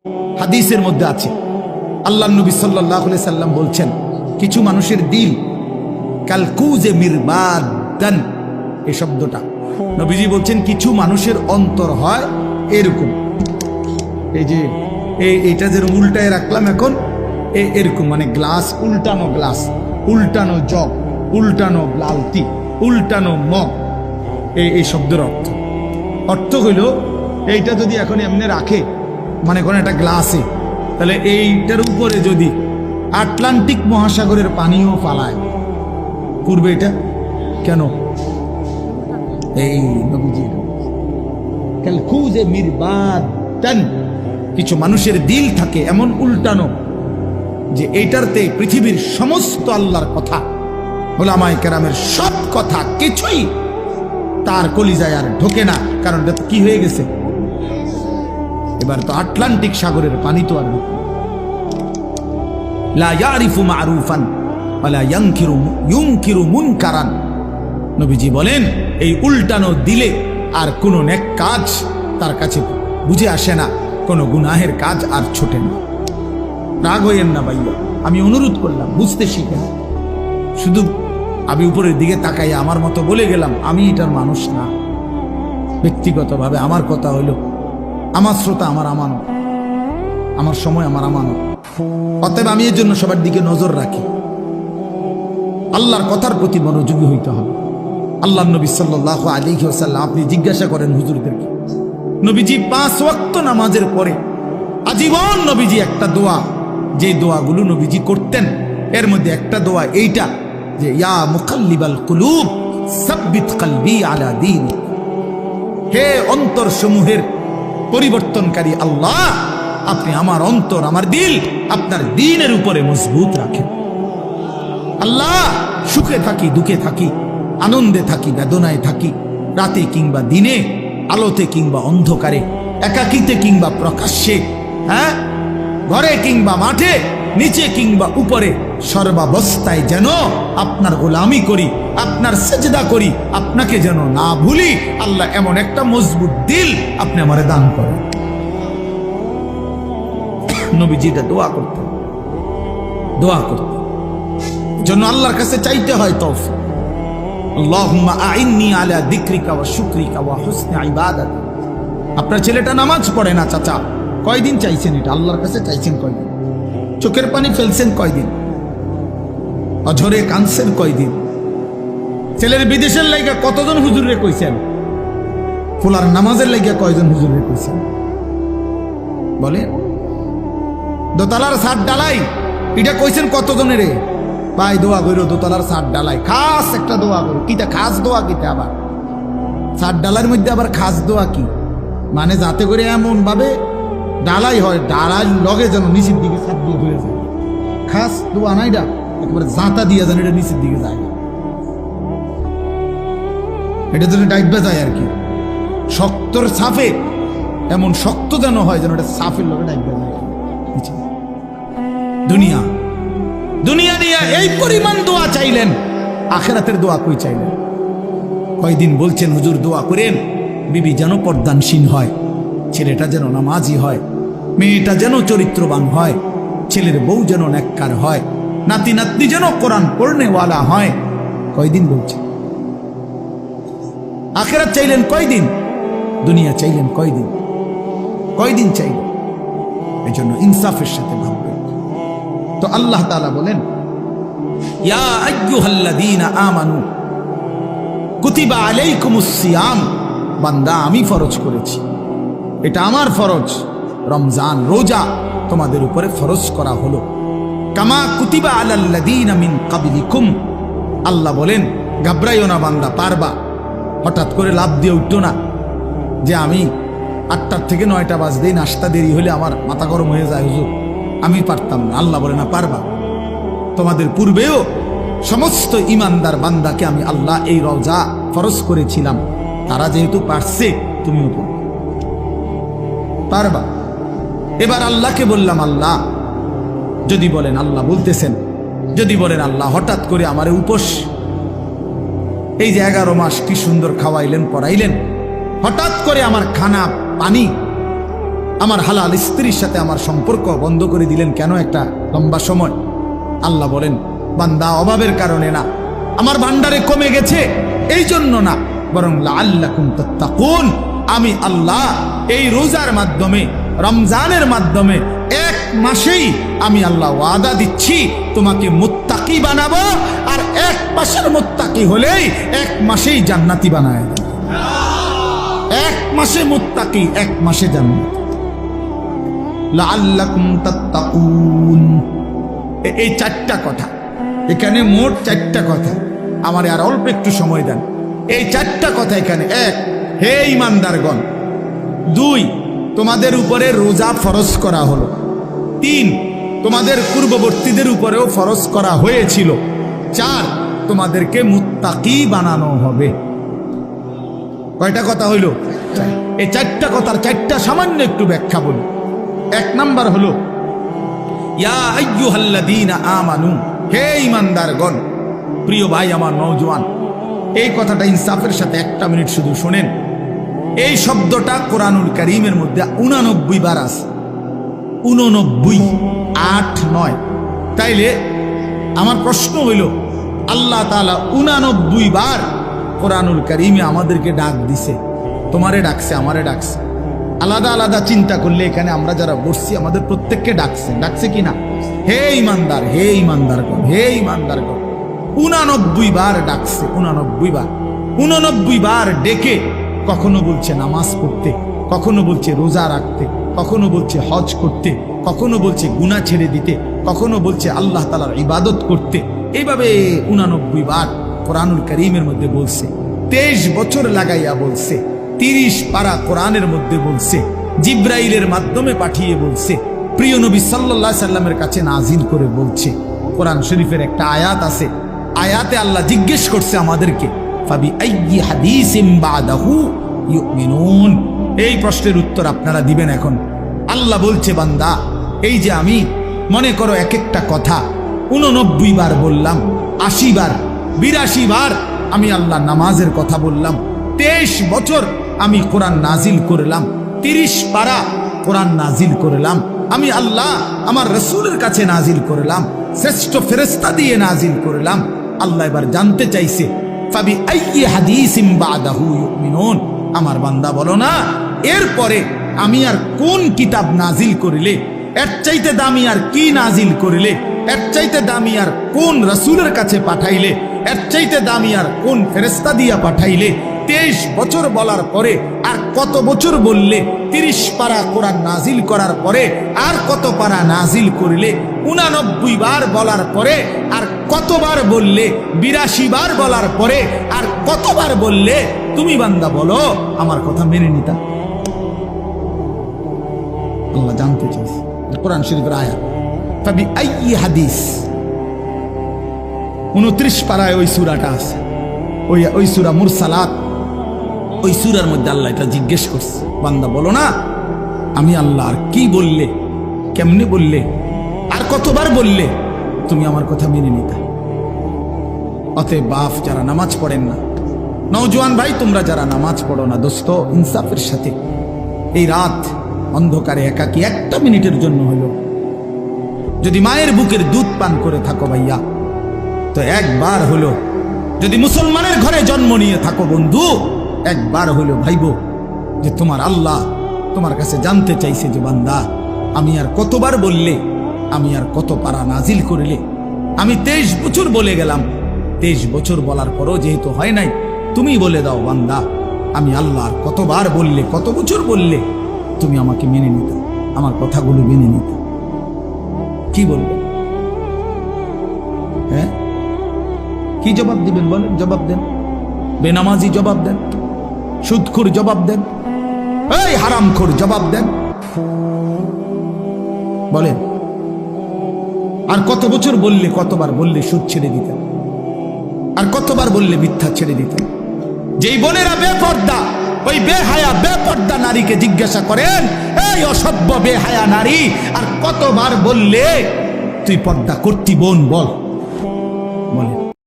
হাদিসের মধ্যে আছে, আল্লাহ নবী সাল্লাল্লাহু আলাইহি সাল্লাম বলছেন, কিছু মানুষের দিল কালকুজে মিরবাদান, এই শব্দটা নবীজি বলছেন কিছু মানুষের অন্তর হয় এরকম, এই যে এইটা যেরকম উল্টায় রাখলাম এখন এরকম, মানে গ্লাস, উল্টানো জগ, উল্টানো লালতি, উল্টানো মগ, এই শব্দের অর্থ হইল এইটা যদি এখন এমনি রাখে, মানে কোন একটা গ্লাসে, তাহলে এইটার উপরে যদি আটলান্টিক মহাসাগরের পানিও ফালায় পূর্বে, এটা কেন? এই নবীজি কালকুজে মিরবাদান, কিছু মানুষের দিল থাকে এমন উল্টানো যে এইটারতে পৃথিবীর সমস্ত আল্লাহর কথা, ওলামায়ে কেরামের সব কথা কিছুই তার কলিজায় আর ঢোকে না, কারণ এটা কি হয়ে গেছে, এবার তো আটলান্টিক সাগরের পানি তো আর লা ইয়ারিফু মারুফান ওয়ালা ইউনকিরু মুনকারান। নবীজি বলেন এই উল্টানো দিলে আর কোনো নেক কাজ তার কাছে বুঝে আসে না, কোনো গুনাহের কাজ আর ছোটে না। রাগ হইয়েন না ভাইয়া, আমি অনুরোধ করলাম, বুঝতে শিখেন। শুধু আমি উপরের দিকে তাকাইয়া আমার মতো বলে গেলাম, আমি এটার মানুষ না। ব্যক্তিগতভাবে আমার কথা হইল, আমার শ্রোতা আমার আমানত, আমার সময় আমার আমানত। অতএব আমি এর জন্য সবার দিকে নজর রাখি, আল্লাহর কথার প্রতি মনোযোগী হইতে হবে। আল্লাহ নবী সাল্লাল্লাহু আলাইহি ওয়াসাল্লাম, আপনি জিজ্ঞাসা করেন হুজুরদেরকে, নবীজি 5 ওয়াক্ত নামাজের পরে আজীবন নবীজি একটা দোয়া, যে দোয়াগুলো নবীজি করতেন এর মধ্যে একটা দোয়া এইটা, যে ইয়া মুকাল্লিবাল কুলুব সাব্বিত কলবি আলা দীনিক, হে অন্তর সমূহের পরিবর্তনকারী আল্লাহ, আপনি আমার অন্তর, আমার দিল আপনার দ্বীনের উপরে মজবুত রাখেন। আল্লাহ, সুখে থাকি দুঃখে থাকি, আনন্দে থাকি বেদনায় থাকি, রাতে কিংবা দিনে, আলোতে কিংবা অন্ধকারে, একাকিতে কিংবা প্রকাশ্যে, হ্যাঁ, ঘরে কিংবা মাঠে, নিচে কিংবা উপরে, সর্বাবস্থায় যেন আপনার গোলামি করি, আপনার সেজদা করি, আপনাকে যেন না ভুলি। আল্লাহ, এমন একটা মজবুত দিল আপনি আমারে দান করেন। নবীজি এটা দোয়া করতেন, জন্য আল্লাহর কাছে চাইতে হয় তৌফিক। আল্লাহুম্মা আইন্নি আলা যিকরিকা ওয়া শুকরিকা ওয়া হুসনি ইবাদাতি। আপনার ছেলেটা নামাজ পড়ে না চাচা, কয়দিন চাইছেন এটা? আল্লাহর কাছে চাইছেন কয়দিন? চোখের পানি ফেলছেন কয়দিন? অঝরে কাঁদছেন কয়দিন? ছেলের বিদেশের লাইগা কতজন হুজুরে কইছেন? ফুলার নামাজের লাইগা কয়জন হুজুরে কইছেন? বলেন। দোতলার ছাদ ডালাই এটা কইছেন কতজনের? রে ভাই দোয়া করো, দোতলার ছাদ ডালাই খাস একটা দোয়া করো। কিটা খাস দোয়া? কিটা আবার ছাদ ডালার মধ্যে আবার খাস দোয়া কি? মানে যাতে করে এমন ভাবে ডালাই হয়, ডালাই লগে যেন নিচের দিকে ছাদ দিয়ে হয়ে যায়। খাস দোয়া না এটা, একেবারে জাঁতা দিয়ে যেন এটা নিচের দিকে যায়, এটা যেন ডাইবা যায় আর কি। শক্তর সাফে এমন শক্ত যেন হয় যেন এটা সাফের লগে ডাইবা যায়। দুনিয়া নিয়ে এই পরিমাণ দোয়া চাইলেন, আখিরাতের দোয়া কই চাইলেন? কয়দিন বলছেন হুজুর দোয়া করেন বিবি যেন পর্দানসীন হয়, ছেলেটা যেন নামাজি হয়, মেয়েটা যেন চরিত্রবান হয়, ছেলের বউ যেন নেককার হয়, নাতি নাতনি যেন কোরআন পড়নেওয়ালা হয়। কয়দিন বলছেন? আখিরাত চাইলেন কয়দিন? দুনিয়া চাইলেন কয়দিন? কয়দিন চাইলেন? এই জন্য ইনসাফের সাথে ভাববেন। তো আল্লাহ তাআলা বলেন, ইয়া আইয়ুহাল্লাযীনা আমানু কুতিবা আলাইকুমুস সিয়াম, বান্দা আমি ফরজ করেছি, এটা আমার ফরজ, রমজান রোজা তোমাদের উপরে ফরজ করা হলো। কামা কুতিবা আলাল্লাযীনা মিন ক্বাবলিকুম, আল্লাহ বলেন ঘাবড়াইও না বান্দা, পারবা। হঠাৎ করে লাভ দিয়ে উঠতো না যে আমি 8টার থেকে 9টা বাজতেই নাস্তা দেরি হলে আমার মাথা গরম হয়ে যায়, হুজুর আমি পারতাম না। আল্লাহ বলে না, পারবা। তোমাদের পূর্বেও সমস্ত ইমানদার বান্দাকে আমি আল্লাহ এই রোজা ফরজ করেছিলাম, তারা যেহেতু পারছে তুমিও পারবা। এবার আল্লাহকে বললাম, আল্লাহ যদি বলেন, আল্লাহ বলতেছেন, যদি বলেন আল্লাহ হঠাৎ করে আমার উপোস, এই যে 11 মাস কি সুন্দর খাওয়াইলেন পড়াইলেন, হঠাৎ করে আমার খানা পানি আমার হালাল স্ত্রীর সাথে আমার সম্পর্ক বন্ধ করে দিলেন কেন একটা লম্বা সময়? আল্লাহ বলেন, বান্দা অভাবের কারণে না, আমার ভান্ডারে কমে গেছে এই জন্য না, বরং লাআল্লাকুম তাত্তাকুন, আমি আল্লাহ এই রোজার মাধ্যমে, রমজানের মাধ্যমে 1 মাসেই আমি আল্লাহ ওয়াদা দিচ্ছি তোমাকে মুত্তাকি বানাবো, আর 1 মাসের মুত্তাকি হলেই 1 মাসেই জান্নাতি বানায় দেব। 1 মাসে মুত্তাকি, 1 মাসে জান্নাত। লাআল্লাকুম তাত্তাকুন, এই 4টা কথা এখানে, মোট 4টা কথা। আমার আর অল্প একটু সময় দেন। এই 4টা কথা এখানে। 1, হে ঈমানদারগণ। 2, তোমাদের উপরে রোজা ফরজ করা হলো। 3, তোমাদের পূর্ববর্তীদের উপরেও ফরজ করা হয়েছিল। 4, তোমাদেরকে মুত্তাকি বানানো হবে। কয়টা কথা হইল? এই 4টা কথার 4টা সামান্য একটু ব্যাখ্যা বলি। 1 নাম্বার হলো, ইয়া আইয়ুহাল্লাযীনা আমানু, হে ঈমানদারগণ। প্রিয় ভাই আমার নওজোয়ান, এই কথাটা ইনসাফের সাথে 1টা মিনিট শুধু শুনেন। এই শব্দটা কোরআনুল কারীমের মধ্যে 89 বার আছে। 89, 8, 9। তাইলে আমার প্রশ্ন হইল, আল্লাহ তাআলা 89 বার কোরআনুল কারীমে আমাদেরকে ডাক দিছে। তোমারে ডাকছে, আমারে ডাকছে। আলাদা আলাদা চিন্তা করলে এখানে আমরা যারা বসছি আমাদের প্রত্যেককে ডাকছে, ডাকছে কি না? হে ঈমানদার, হে ঈমানদারগণ, হে ঈমানদারগণ। 89 বার ডাকছে, 89 বার। 89 বার ডেকে কখনো বলছে নামাজ পড়তে, কখনো বলছে রোজা রাখতে, কখনো বলছে হজ করতে, কখনো বলছে গুনাহ ছেড়ে দিতে, কখনো বলছে আল্লাহ তাআলার ইবাদত করতে। এইভাবে 89 বার কোরআনুল কারীমের মধ্যে বলছে। 23 বছর লাগাইয়া বলছে। 30 পারা কোরআনের মধ্যে বলছে। জিব্রাইলের মাধ্যমে পাঠিয়ে বলছে। প্রিয় নবী সাল্লাল্লাহু আলাইহি সাল্লামের কাছে নাজিল করে বলছে। কোরআন শরীফের একটা আয়াত আছে, আয়াতে আল্লাহ জিজ্ঞেস করছে আমাদেরকে, ফাবি আইয়ি হাদিসিম বাদাহু ইউমিনুন। এই প্রশ্নের উত্তর আপনারা দিবেন এখন। আল্লাহ বলছে, বান্দা, এই যে আমি মনে করো এক একটা কথা 89 বার বললাম, 80 বার, 82 বার আমি আল্লাহ নামাজের কথা বললাম। 23 বছর আমি কোরআন নাজিল করলাম। 30 পারা কোরআন নাজিল করলাম। আমি আল্লাহ আমার রাসূলের কাছে নাজিল করলাম, শ্রেষ্ঠ ফেরেশতা দিয়ে নাজিল করলাম। আল্লাহ এবার জানতে চাইছে, ফাবি আইয়ি হাদিসিম বাদাহু ইউমিনুন। আমার বান্দা বলো না, এরপরে আমি আর কোন কিতাব নাজিল করিলে, এর চাইতে দামি আর কি নাজিল করিলে, এর চাইতে দামি আর কোন রাসূলের কাছে পাঠাইলে, এর চাইতে দামি আর কোন ফেরেশতা দিয়া পাঠাইলে। 23 বছর বলার পরে আর কত বছর বললে? 30 পারা কোরআন নাজিল করার পরে আর কত পারা নাজিল করিলে? 89 বার বলার পরে আর কতবার বললে? 82 বার বলার পরে আর কতবার বললে? তুমি বান্দা বলো, আমার কথা মেনে নিতা? আল্লাহ জানতে চাইছে। কোরআন শরীফের আয়াত, ফাবি আইয়ি হাদিস। 29 পারায় ওই সূরাটা আছে, ওই সূরা মুরসালাত। ওই সূরার মধ্যে আল্লাহ এটা জিজ্ঞেস করছে, বান্দা বলো না, আমি আল্লাহ আর কি বললে, কেমনে বললে, আর কতবার বললে তুমি আমার কথা মেনে নিতা? অতএব বাপ যারা নামাজ পড়েন না, নওজোয়ান ভাই তোমরা যারা নামাজ পড়ো না, দোস্ত ইনসাফের সাথে এই রাত অন্ধকারে একাকী 1টা মিনিটের জন্য হলো যদি মায়ের বুকের দুধ পান করে থাকো ভাইয়া, তো একবার হলো, যদি মুসলমানের ঘরে জন্ম নিয়ে থাকো বন্ধু, একবার হলো ভাইবো যে তোমার আল্লাহ তোমার কাছে জানতে চাইছে যে বান্দা, আমি আর কতবার বললে, আমি আর কত পারা নাজিল করিলে? আমি 23 বছর বলে গেলাম। 23 বছর বলার পরও যেহেতু হয় নাই, তুমি বলে দাও বান্দা, আমি আল্লাহ আর কতবার বললে, কত বছর বললে তুমি আমাকে মেনে নিতে, আমার কথাগুলো মেনে নিতে? কি বলবেন? হ্যাঁ, কি জবাব দিবেন বলেন? জবাব দেন। বেনামাজি জবাব দেন, সুদখোর জবাব দেন, এই হারামখোর জবাব দেন, বলেন। আর কত বছর বললে, কতবার বললে সুদ ছেড়ে দিতেন? আর কতবার বললে মিথ্যা ছেড়ে দিতেন? যেই বোনেরা বেপর্দা, ওই বেহায়া বেপর্দা নারীকে জিজ্ঞাসা করেন, এই অসভ্য বেহায়া নারী, আর কতবার বললে তুই পর্দা করতি বোন, বল, বলেন।